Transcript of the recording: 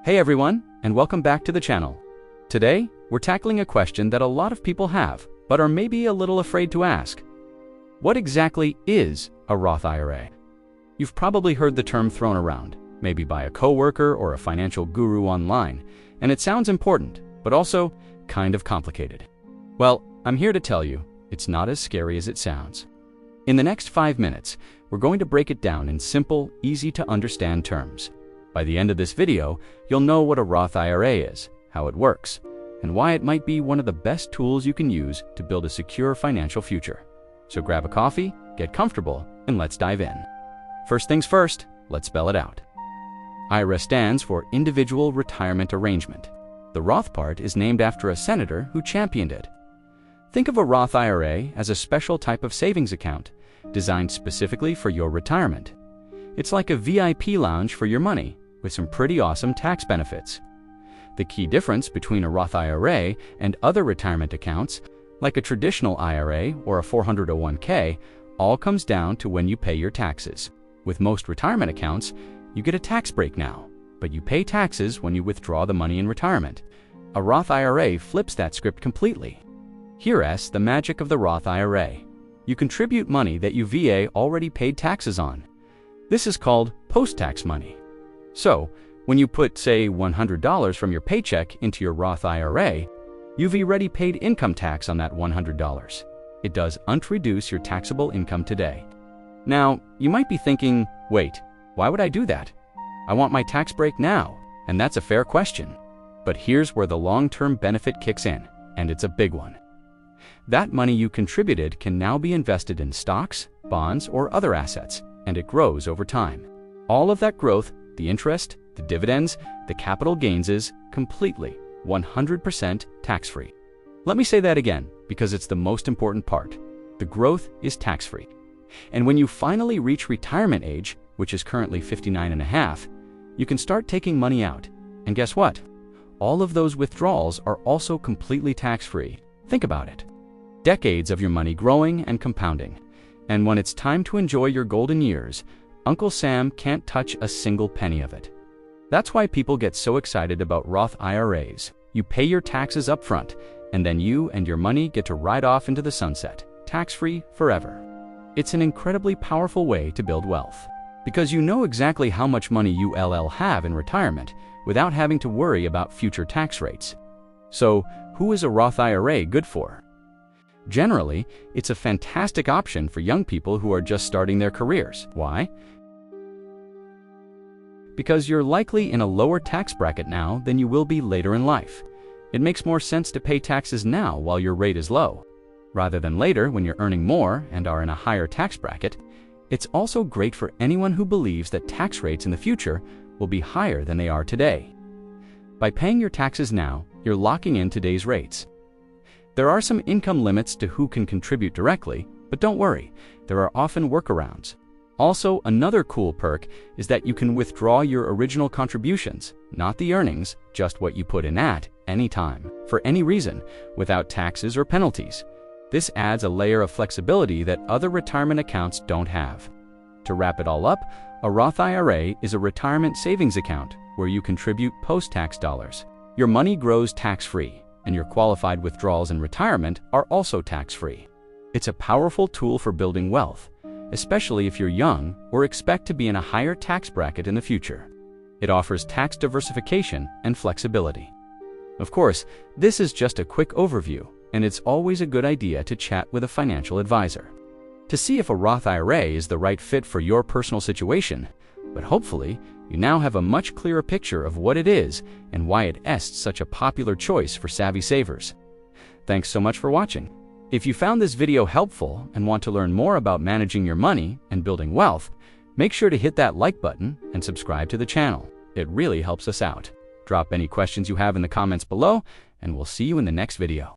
Hey everyone, and welcome back to the channel. Today, we're tackling a question that a lot of people have, but are maybe a little afraid to ask. What exactly is a Roth IRA? You've probably heard the term thrown around, maybe by a coworker or a financial guru online, and it sounds important, but also kind of complicated. Well, I'm here to tell you, it's not as scary as it sounds. In the next 5 minutes, we're going to break it down in simple, easy-to-understand terms. By the end of this video, you'll know what a Roth IRA is, how it works, and why it might be one of the best tools you can use to build a secure financial future. So grab a coffee, get comfortable, and let's dive in. First things first, let's spell it out. IRA stands for Individual Retirement Arrangement. The Roth part is named after a senator who championed it. Think of a Roth IRA as a special type of savings account designed specifically for your retirement. It's like a VIP lounge for your money, with some pretty awesome tax benefits. The key difference between a Roth IRA and other retirement accounts, like a traditional IRA or a 401k, all comes down to when you pay your taxes. With most retirement accounts, you get a tax break now, but you pay taxes when you withdraw the money in retirement. A Roth IRA flips that script completely. Here's the magic of the Roth IRA. You contribute money that your VA already paid taxes on. This is called post-tax money. So, when you put, say, $100 from your paycheck into your Roth IRA, you've already paid income tax on that $100. It does reduce your taxable income today. Now, you might be thinking, wait, why would I do that? I want my tax break now, and that's a fair question. But here's where the long-term benefit kicks in, and it's a big one. That money you contributed can now be invested in stocks, bonds, or other assets, and it grows over time. All of that growth, the interest, the dividends, the capital gains is completely 100% tax-free. Let me say that again, because it's the most important part. The growth is tax-free. And when you finally reach retirement age, which is currently 59.5, you can start taking money out. And guess what? All of those withdrawals are also completely tax-free. Think about it. Decades of your money growing and compounding. And when it's time to enjoy your golden years, Uncle Sam can't touch a single penny of it. That's why people get so excited about Roth IRAs. You pay your taxes up front, and then you and your money get to ride off into the sunset, tax-free forever. It's an incredibly powerful way to build wealth, because you know exactly how much money you'll have in retirement without having to worry about future tax rates. So, who is a Roth IRA good for? Generally, it's a fantastic option for young people who are just starting their careers. Why? Because you're likely in a lower tax bracket now than you will be later in life. It makes more sense to pay taxes now while your rate is low, rather than later when you're earning more and are in a higher tax bracket. It's also great for anyone who believes that tax rates in the future will be higher than they are today. By paying your taxes now, you're locking in today's rates. There are some income limits to who can contribute directly, but don't worry, there are often workarounds. Also, another cool perk is that you can withdraw your original contributions, not the earnings, just what you put in at any time, for any reason, without taxes or penalties. This adds a layer of flexibility that other retirement accounts don't have. To wrap it all up, a Roth IRA is a retirement savings account where you contribute post-tax dollars. Your money grows tax-free, and your qualified withdrawals in retirement are also tax-free. It's a powerful tool for building wealth, especially if you're young or expect to be in a higher tax bracket in the future. It offers tax diversification and flexibility. Of course, this is just a quick overview, and it's always a good idea to chat with a financial advisor to see if a Roth IRA is the right fit for your personal situation, but hopefully, you now have a much clearer picture of what it is and why it is such a popular choice for savvy savers. Thanks so much for watching. If you found this video helpful and want to learn more about managing your money and building wealth, make sure to hit that like button and subscribe to the channel. It really helps us out. Drop any questions you have in the comments below, and we'll see you in the next video.